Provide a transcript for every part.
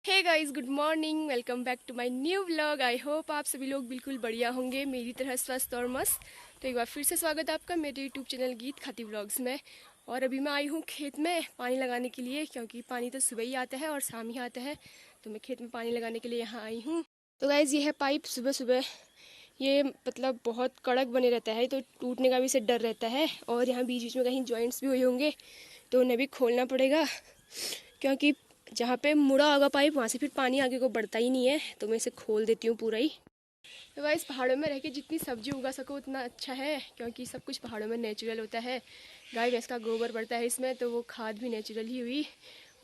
Hey guys, good morning. Welcome back to my new vlog. I hope आप सभी लोग बिल्कुल बढ़िया होंगे, मेरी तरह स्वस्थ और मस्त। तो एक बार फिर से स्वागत है आपका मेरे यूट्यूब चैनल गीत खाती व्लॉग्स में। और अभी मैं आई हूँ खेत में पानी लगाने के लिए, क्योंकि पानी तो सुबह ही आता है और शाम ही आता है। तो मैं खेत में पानी लगाने के लिए यहाँ आई हूँ। तो गाइस, ये है पाइप। सुबह सुबह ये मतलब बहुत कड़क बने रहता है, तो टूटने का भी से डर रहता है। और यहाँ बीच बीच में कहीं जॉइंट्स भी हुए होंगे, तो उन्हें भी खोलना पड़ेगा, क्योंकि जहाँ पे मुड़ा होगा पाइप वहाँ से फिर पानी आगे को बढ़ता ही नहीं है। तो मैं इसे खोल देती हूँ पूरा ही। तो भाई, इस पहाड़ों में रह के जितनी सब्जी उगा सको उतना अच्छा है, क्योंकि सब कुछ पहाड़ों में नेचुरल होता है। गाय भैंस का गोबर पड़ता है इसमें, तो वो खाद भी नेचुरल ही हुई।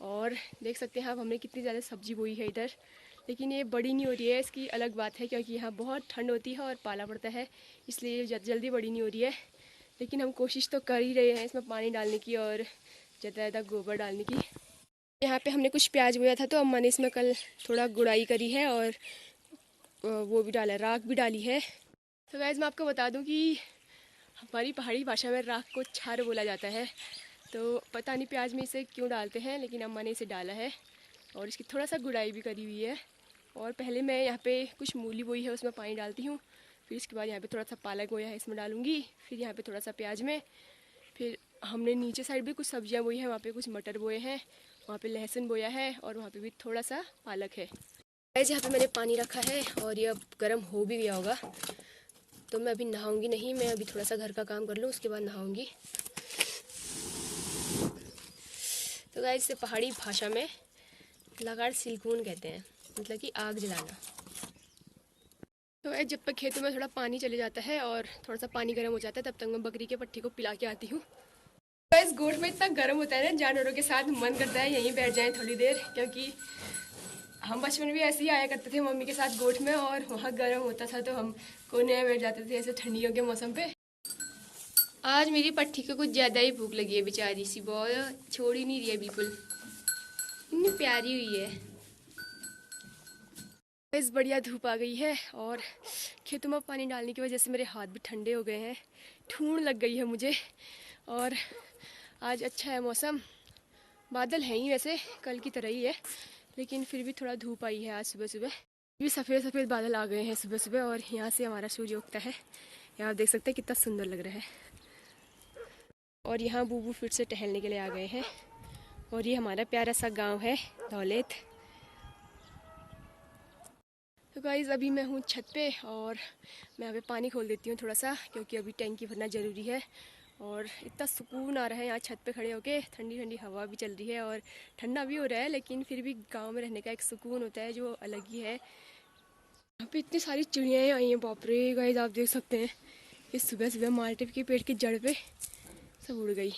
और देख सकते हैं आप, हमने कितनी ज़्यादा सब्जी बोई है इधर, लेकिन ये बड़ी नहीं हो रही है। इसकी अलग बात है, क्योंकि यहाँ बहुत ठंड होती है और पाला पड़ता है, इसलिए जल्दी बड़ी नहीं हो रही है। लेकिन हम कोशिश तो कर ही रहे हैं इसमें पानी डालने की और ज़्यादा ज़्यादा गोबर डालने की। यहाँ पे हमने कुछ प्याज बोया था, तो अम्मा ने इसमें कल थोड़ा गुड़ाई करी है और वो भी डाला है, राख भी डाली है। तो वैसे मैं आपको बता दूं कि हमारी पहाड़ी भाषा में राख को छार बोला जाता है। तो पता नहीं प्याज में इसे क्यों डालते हैं, लेकिन अम्मा ने इसे डाला है और इसकी थोड़ा सा गुड़ाई भी करी हुई है। और पहले मैं यहाँ पे कुछ मूली बोई है, उसमें पानी डालती हूँ। फिर इसके बाद यहाँ पे थोड़ा सा पालक बोया है, इसमें डालूँगी। फिर यहाँ पे थोड़ा सा प्याज में। फिर हमने नीचे साइड भी कुछ सब्जियाँ बोई हैं, वहाँ पे कुछ मटर बोए हैं, वहाँ पे लहसुन बोया है और वहाँ पे भी थोड़ा सा पालक है। गाइस, यहाँ पे मैंने पानी रखा है और ये अब गर्म हो भी गया होगा। तो मैं अभी नहाऊंगी नहीं, मैं अभी थोड़ा सा घर का काम कर लूँ, उसके बाद नहाऊंगी। तो गाइस, इसे पहाड़ी भाषा में लगाड़ सिलकून कहते हैं, मतलब कि आग जलाना। तो गाइस, जब तक खेतों में थोड़ा पानी चले जाता है और थोड़ा सा पानी गर्म हो जाता है, तब तक मैं बकरी के पट्ठी को पिला के आती हूँ। गाइस, गोठ में इतना गर्म होता है ना, जानवरों के साथ मन करता है यहीं बैठ जाएं थोड़ी देर, क्योंकि हम बचपन में भी ऐसे ही आया करते थे मम्मी के साथ गोठ में, और वहाँ गर्म होता था तो हम कोने में बैठ जाते थे ऐसे ठंडियों के मौसम पे। आज मेरी पट्टी को कुछ ज़्यादा ही भूख लगी है, बेचारी सी, बहुत छोड़ ही नहीं रही है बिल्कुल, इतनी प्यारी हुई है। इस बढ़िया धूप आ गई है और खेतों में पानी डालने की वजह से मेरे हाथ भी ठंडे हो गए हैं, ठूंड लग गई है मुझे। और आज अच्छा है मौसम, बादल है ही वैसे कल की तरह ही है, लेकिन फिर भी थोड़ा धूप आई है आज सुबह सुबह। भी सफ़ेद सफ़ेद बादल आ गए हैं सुबह सुबह, और यहाँ से हमारा सूर्य उगता है। यहाँ आप देख सकते हैं कितना सुंदर लग रहा है। और यहाँ बूबू फिर से टहलने के लिए आ गए हैं। और ये हमारा प्यारा सा गांव है दौलत। तो गाइस, अभी मैं हूँ छत पे और मैं यहाँ पे पानी खोल देती हूँ थोड़ा सा, क्योंकि अभी टैंकी भरना ज़रूरी है। और इतना सुकून आ रहा है यहाँ छत पे खड़े होके, ठंडी ठंडी हवा भी चल रही है और ठंडा भी हो रहा है, लेकिन फिर भी गांव में रहने का एक सुकून होता है जो अलग ही है। यहाँ पे इतनी सारी चिड़ियाँ आई हैं, बाप रे गाइस, आप देख सकते हैं। ये सुबह सुबह माल्टे के पेड़ की जड़ पे सब उड़ गई।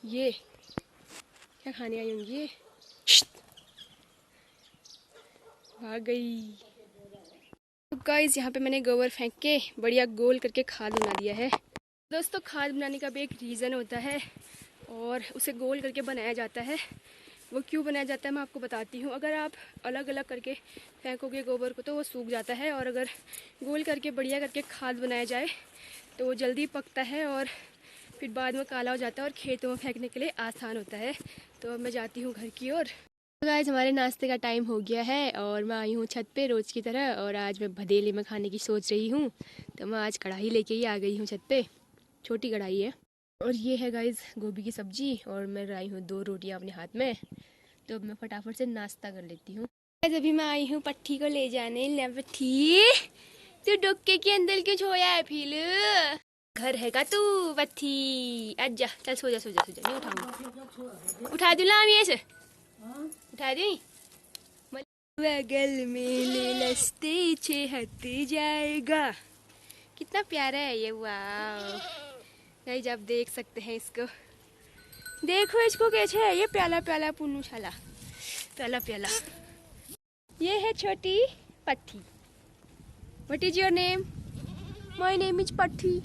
ये क्या खाने आई होंगी, ये भाग गई। तो गाइस, यहाँ पे मैंने गोबर फेंक के बढ़िया गोल करके खाद बना दिया है। दोस्तों, खाद बनाने का भी एक रीज़न होता है और उसे गोल करके बनाया जाता है। वो क्यों बनाया जाता है मैं आपको बताती हूँ। अगर आप अलग अलग करके फेंकोगे गोबर को तो वो सूख जाता है, और अगर गोल करके बढ़िया करके खाद बनाया जाए तो वो जल्दी पकता है और फिर बाद में काला हो जाता है और खेतों में फेंकने के लिए आसान होता है। तो अब मैं जाती हूँ घर की ओर। तो गाइस, हमारे नाश्ते का टाइम हो गया है और मैं आई हूँ छत पे रोज़ की तरह, और आज मैं भदेले में खाने की सोच रही हूँ। तो मैं आज कढ़ाई लेके ही आ गई हूँ छत पे, छोटी कढ़ाई है। और ये है गाइस गोभी की सब्जी, और मैं लाई हूँ 2 रोटियाँ अपने हाथ में। तो अब मैं फटाफट से नाश्ता कर लेती हूँ। अभी मैं आई हूँ पट्टी को ले जाने। ले पट्टी, तू डुक्के के अंदर क्यों छोया है फिर? घर है का तू पट्टी? आजा, चल सो जा सो जा सो जा, नहीं उठाऊंगा। उठा दूँ लाम ये से, उठा दी। बगल में ले लस्ते छेहते जाएगा। कितना प्यारा है ये, वाह गाइस, आप देख सकते हैं इसको। देखो इसको कैसे है ये, प्याला प्याला पुन्नू शाला, प्याला प्याला। ये है छोटी पट्टी। What is your name? My name is पट्टी,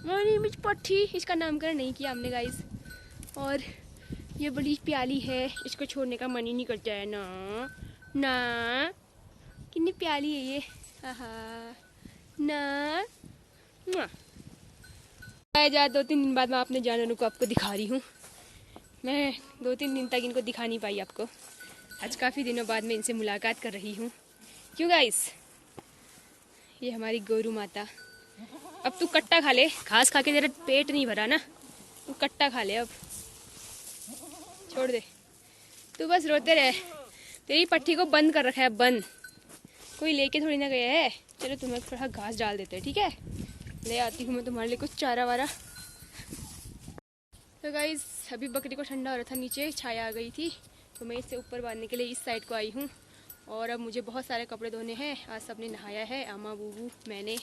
माय नेम इज पट्टी। इसका नामकरण नहीं किया हमने गाइस। और ये बड़ी प्याली है, इसको छोड़ने का मन ही नहीं करता है ना ना। कितनी प्याली है ये, आहा ना। जा 2-3 दिन बाद मैं अपने जानवरों को आपको दिखा रही हूँ। मैं 2-3 दिन तक इनको दिखा नहीं पाई आपको। आज काफ़ी दिनों बाद मैं इनसे मुलाकात कर रही हूँ। क्यों गाइस? ये हमारी गोरू माता। अब तू कट्टा खा ले, घास खा के तेरा पेट नहीं भरा ना, तू कट्टा खा ले अब, छोड़ दे। तू बस रोते रहे, तेरी पट्टी को बंद कर रखा है, बंद। कोई लेके थोड़ी ना गया है। चलो तुम्हें थोड़ा घास डाल देते हैं, ठीक है? ले आती हूँ मैं तुम्हारे लिए कुछ चारा वारा। तो गाइस अभी बकरी को ठंडा हो रहा था, नीचे छाया आ गई थी, तो मैं इसे ऊपर बांधने के लिए इस साइड को आई हूँ। और अब मुझे बहुत सारे कपड़े धोने हैं। आज सबने नहाया है, अम्मा, बूबू, मैंने,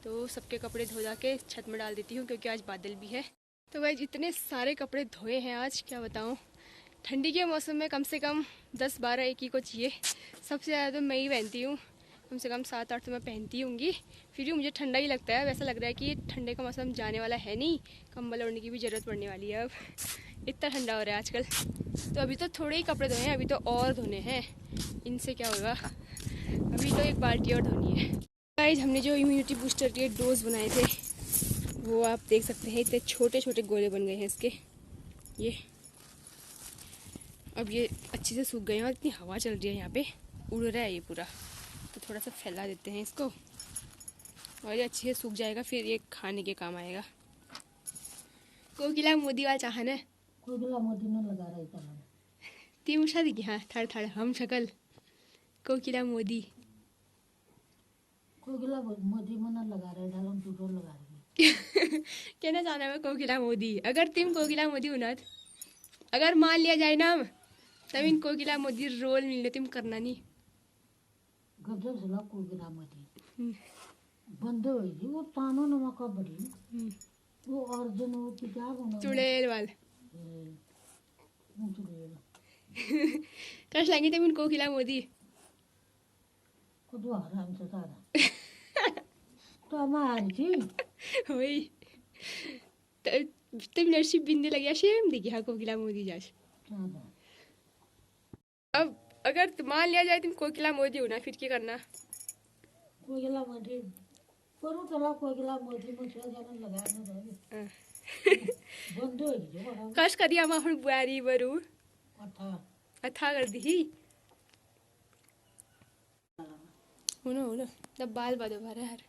तो सबके कपड़े धो धा के छत में डाल देती हूँ क्योंकि आज बादल भी है। तो गाइस इतने सारे कपड़े धोए हैं आज, क्या बताऊँ। ठंडी के मौसम में कम से कम 10-12 एक ही को चाहिए। सबसे ज़्यादा तो मैं ही पहनती हूँ, कम से कम 7-8 तो मैं पहनती होंगी। फिर भी मुझे ठंडा ही लगता है, वैसा लग रहा है कि ठंडे का मौसम जाने वाला है नहीं, कंबल ओढ़ने की भी ज़रूरत पड़ने वाली है अब, इतना ठंडा हो रहा है आजकल। तो अभी तो थोड़े ही कपड़े धोए हैं, अभी तो और धोने हैं। इनसे क्या होगा, अभी तो एक बाल्टी और धोनी है। गाइस हमने जो इम्यूनिटी बूस्टर के डोज बनाए थे वो आप देख सकते हैं, इतने छोटे छोटे गोले बन गए हैं इसके। ये अब ये अच्छे से सूख गए हैं और इतनी हवा चल रही है यहाँ पे, उड़ रहा है ये पूरा। तो थोड़ा सा फैला देते हैं इसको और ये अच्छे से सूख जाएगा, फिर ये खाने के काम आएगा। कोकिला मोदी वाला चाहन है, कोकिला मोदी ने लगा रही था ती उषा दी हाँ थड़ थड़ हम शकल कोकिला मोदी। कोकिला मोदी मन लगा रहे था, हम दूसरों लगा रही कहना चाहना है कोकिला मोदी। अगर तुम कोकिला मोदी होना, अगर मान लिया जाए ना तब इन कोकिला मोदी रोल मिलने तुम करना नहीं। गजब से कोकिला मोदी बंदे हुई थी वो तानो नमक का बड़ी वो अर्जुन वो क्या बना चुड़ैल वाल चुड़ैल कश लगी तुम इन कोकिला मोदी खुद आराम से सारा तो हमारी थी वही तुम नर्सिप बिंदे लगी शेम देखी हाँ कोकिला मोदी जाश। अब अगर मान लिया जाए तुम कोकिला मोदी होना, फिर क्या करना? कोकिला मोदी करो चला कोकिला मोदी में क्या जाना लगाने रहे बंद हो गई कश करिया हम अपन बुआरी बरू अथा अथा कर दी हुनो तब बाल बदो भरे हर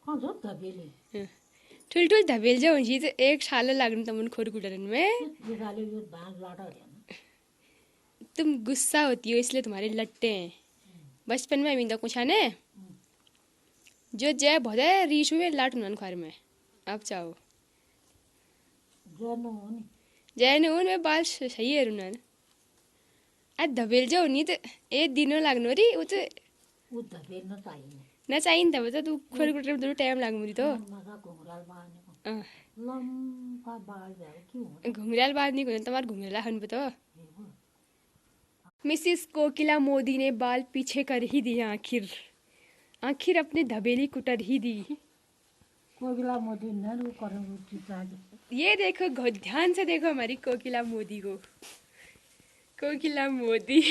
कौन सा तबेले ठुल धबेल जो हुन्छ त एक साल लाग्नु तमन खोर कुटरन में। ये गाली ये बाहर लाटा है तुम गुस्सा होती हो इसलिए तुम्हारे लट्टे हैं। बचपन में अमींदा कुछ आने जो जय बहुत है रीश में लाट उन्हन खार में। अब चाहो जय ने उन में बाल सही है रुनन आ धबेल जो नहीं तो एक दिनों लागनो री वो तो वो धबेल न चाहिए न चाहिए तब तो तू खोर कुटर में टाइम लाग मुरी तो मजा घुंघराल बाल ने लंबा बाल जाए क्यों घुंघराल बाल नहीं कोई तुम्हारे घुंघराला हन तो। मिसिस कोकिला मोदी ने बाल पीछे कर ही दिए, आखिर अपने धबेली कुटर ही दी। कोकिला मोदी ने करेंगे ये देखो ध्यान से देखो हमारी कोकिला मोदी को, कोकिला मोदी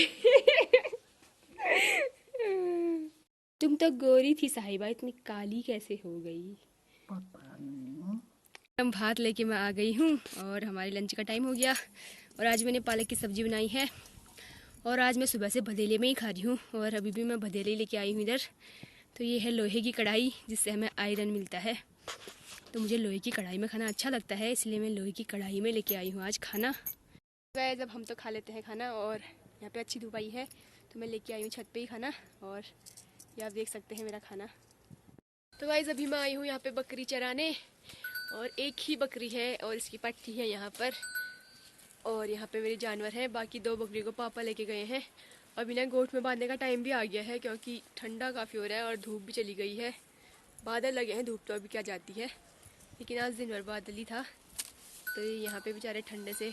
तुम तो गोरी थी साहिबा, इतनी काली कैसे हो गई? हम भात लेके मैं आ गई हूँ और हमारे लंच का टाइम हो गया। और आज मैंने पालक की सब्जी बनाई है और आज मैं सुबह से भदेले में ही खा रही हूँ और अभी भी मैं भदेले लेके आई हूँ इधर। तो ये है लोहे की कढ़ाई जिससे हमें आयरन मिलता है, तो मुझे लोहे की कढ़ाई में खाना अच्छा लगता है, इसलिए मैं लोहे की कढ़ाई में लेके आई हूँ आज खाना। गए जब हम तो खा लेते हैं खाना और यहाँ पे अच्छी धूप आई है तो मैं लेके आई हूँ छत पे ही खाना और ये आप देख सकते हैं मेरा खाना। तो गाइस अभी मैं आई हूँ यहाँ पे बकरी चराने और एक ही बकरी है और इसकी पट्टी है यहाँ पर और यहाँ पे मेरे जानवर हैं। बाकी 2 बकरी को पापा लेके गए हैं। अभी ना गोट में बांधने का टाइम भी आ गया है क्योंकि ठंडा काफ़ी हो रहा है और धूप भी चली गई है। बादल लगे हैं, धूप तो अभी क्या जाती है, लेकिन आज दिन भर बादल ही था। तो ये यहाँ पे बेचारे ठंडे से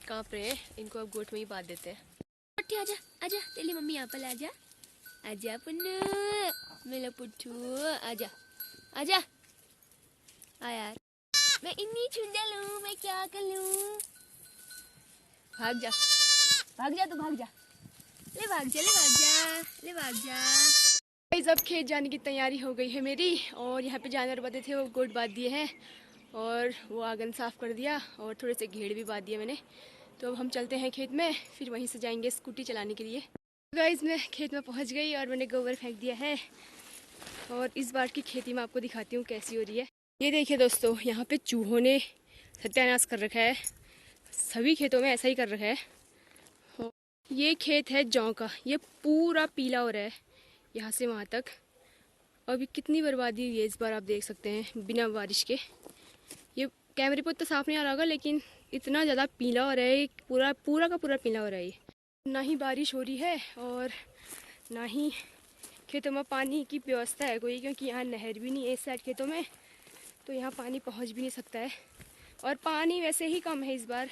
काँप रहे हैं, इनको अब गोट में ही बांध देते हैं। पट्टी आजा आजा, तेरी मम्मी यहाँ पर आजा आजा पुन्नू मेरा पुट्ठू आजा आजा आ यार, मैं इतनी छुंदल हूँ, मैं क्या कर लूँ? भाग जा तो भाग जा, ले भाग जा ले भाग जा ले भाग जा। अब खेत जाने की तैयारी हो गई है मेरी और यहाँ पे जानवर बंधे थे वो गोट बांध दिए हैं और वो आंगन साफ़ कर दिया और थोड़े से घेड़ भी बांध दिए मैंने। तो अब हम चलते हैं खेत में, फिर वहीं से जाएंगे स्कूटी चलाने के लिए। गाइस मैं खेत में पहुंच गई और मैंने गोबर फेंक दिया है और इस बार की खेती मैं आपको दिखाती हूँ कैसी हो रही है। ये देखिए दोस्तों, यहाँ पे चूहों ने सत्यानाश कर रखा है, सभी खेतों में ऐसा ही कर रखा है। ये खेत है जौ का, ये पूरा पीला हो रहा है यहाँ से वहाँ तक। अभी कितनी बर्बादी हुई है इस बार, आप देख सकते हैं बिना बारिश के। ये कैमरे पर तो साफ नहीं आ रहा होगा, लेकिन इतना ज़्यादा पीला हो रहा है, पूरा पूरा का पूरा पीला हो रहा है। ना ही बारिश हो रही है और ना ही खेतों में पानी की व्यवस्था है कोई, क्योंकि यहाँ नहर भी नहीं है इस साइड खेतों में, तो यहाँ पानी पहुँच भी नहीं सकता है। और पानी वैसे ही कम है इस बार,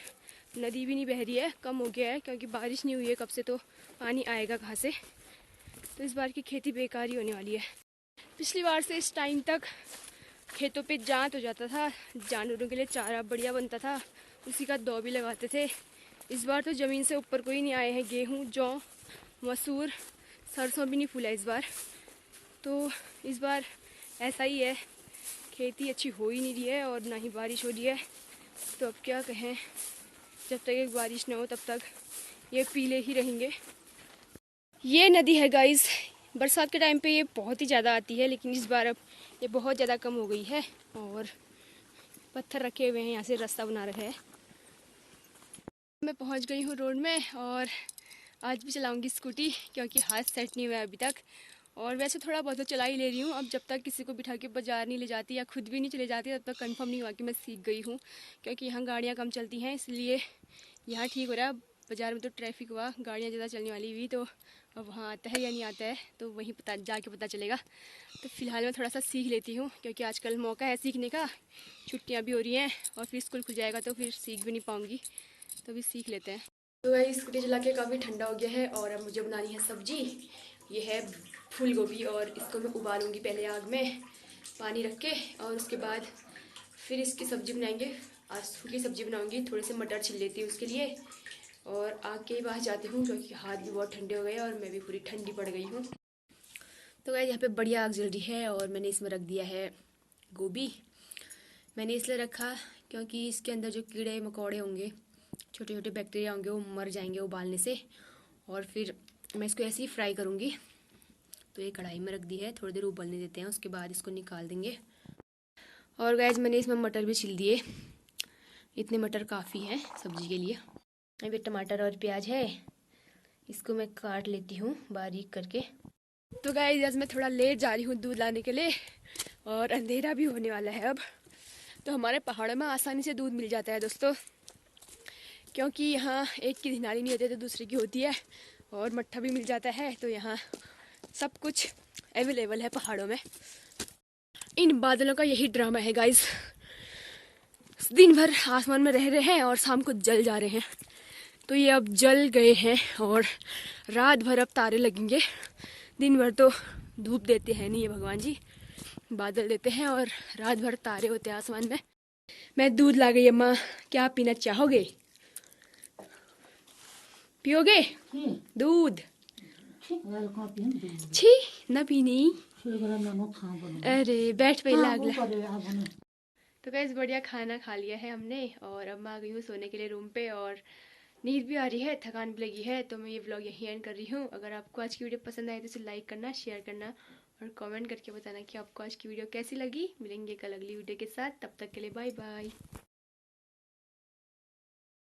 नदी भी नहीं बह रही है, कम हो गया है क्योंकि बारिश नहीं हुई है कब से, तो पानी आएगा कहाँ से। तो इस बार की खेती बेकार ही होने वाली है। पिछली बार से इस टाइम तक खेतों पे जांत हो जाता था, जानवरों के लिए चारा बढ़िया बनता था, उसी का दौ भी लगाते थे। इस बार तो ज़मीन से ऊपर कोई नहीं आए हैं। गेहूँ, जौ, मसूर, सरसों भी नहीं फूला इस बार। तो इस बार ऐसा ही है, खेती अच्छी हो ही नहीं रही है और ना ही बारिश हो रही है। तो अब क्या कहें, जब तक एक बारिश ना हो तब तक ये पीले ही रहेंगे। ये नदी है गाइस, बरसात के टाइम पे ये बहुत ही ज़्यादा आती है, लेकिन इस बार अब ये बहुत ज़्यादा कम हो गई है और पत्थर रखे हुए हैं, यहाँ से रास्ता बना रहे हैं। मैं पहुँच गई हूँ रोड में और आज भी चलाऊँगी स्कूटी, क्योंकि हाथ सेट नहीं हुआ है अभी तक। और वैसे थोड़ा बहुत तो चला ही ले रही हूँ, अब जब तक किसी को बिठा के बाजार नहीं ले जाती या खुद भी नहीं चले जाती तब तक कंफर्म नहीं हुआ कि मैं सीख गई हूँ, क्योंकि यहाँ गाड़ियाँ कम चलती हैं, इसलिए यहाँ ठीक हो रहा है। बाज़ार में तो ट्रैफिक हुआ, गाड़ियाँ ज़्यादा चलने वाली हुई, तो अब वहाँ आता है या नहीं आता है तो वहीं जाके पता चलेगा। तो फ़िलहाल मैं थोड़ा सा सीख लेती हूँ, क्योंकि आजकल मौका है सीखने का, छुट्टियाँ भी हो रही हैं और फिर स्कूल खुल जाएगा तो फिर सीख भी नहीं पाऊँगी, तो अभी सीख लेते हैं। तो वही स्कूटी चला के काफ़ी ठंडा हो गया है और अब मुझे बनानी है सब्जी। ये है फूल गोभी और इसको मैं उबालूंगी पहले आग में पानी रख के, और उसके बाद फिर इसकी सब्ज़ी बनाएंगे। आज सूखी सब्ज़ी बनाऊंगी, थोड़े से मटर छिल लेती हूँ उसके लिए और आग के पास जाती हूँ, क्योंकि हाथ भी बहुत ठंडे हो गए और मैं भी पूरी ठंडी पड़ गई हूँ। तो गाइस यहाँ पे बढ़िया आग जल रही है और मैंने इसमें रख दिया है गोभी। मैंने इसलिए रखा क्योंकि इसके अंदर जो कीड़े मकोड़े होंगे, छोटे छोटे बैक्टीरिया होंगे, वो मर जाएंगे उबालने से। और फिर मैं इसको ऐसे ही फ्राई करूँगी। तो ये कढ़ाई में रख दी है, थोड़ी देर उबलने देते हैं, उसके बाद इसको निकाल देंगे। और गाइस मैंने इसमें मटर भी छिल दिए, इतने मटर काफ़ी हैं सब्जी के लिए। अभी टमाटर और प्याज है, इसको मैं काट लेती हूँ बारीक करके। तो गाइस आज मैं थोड़ा लेट जा रही हूँ दूध लाने के लिए और अंधेरा भी होने वाला है अब। तो हमारे पहाड़ों में आसानी से दूध मिल जाता है दोस्तों, क्योंकि यहाँ एक की धिनाली नहीं होती तो दूसरे की होती है, और मट्ठा भी मिल जाता है। तो यहाँ सब कुछ अवेलेबल है पहाड़ों में। इन बादलों का यही ड्रामा है गाइस, दिन भर आसमान में रह रहे हैं और शाम को जल जा रहे हैं। तो ये अब जल गए हैं और रात भर अब तारे लगेंगे। दिन भर तो धूप देते हैं नहीं ये भगवान जी, बादल देते हैं और रात भर तारे होते हैं आसमान में। मैं दूध ला गई अम्मा, क्या पीना चाहोगे? पियोगे दूध? छी न पीनी। अरे बैठ पे लागला। तो गैस बढ़िया खाना खा लिया है हमने और अब मैं आ गई हूँ सोने के लिए रूम पे, और नींद भी आ रही है, थकान भी लगी है। तो मैं ये व्लॉग यहीं एंड कर रही हूँ। अगर आपको आज की वीडियो पसंद आए तो इसे लाइक करना, शेयर करना और कमेंट करके बताना कि आपको आज की वीडियो कैसी लगी। मिलेंगे कल अगली वीडियो के साथ, तब तक के लिए बाय बाय।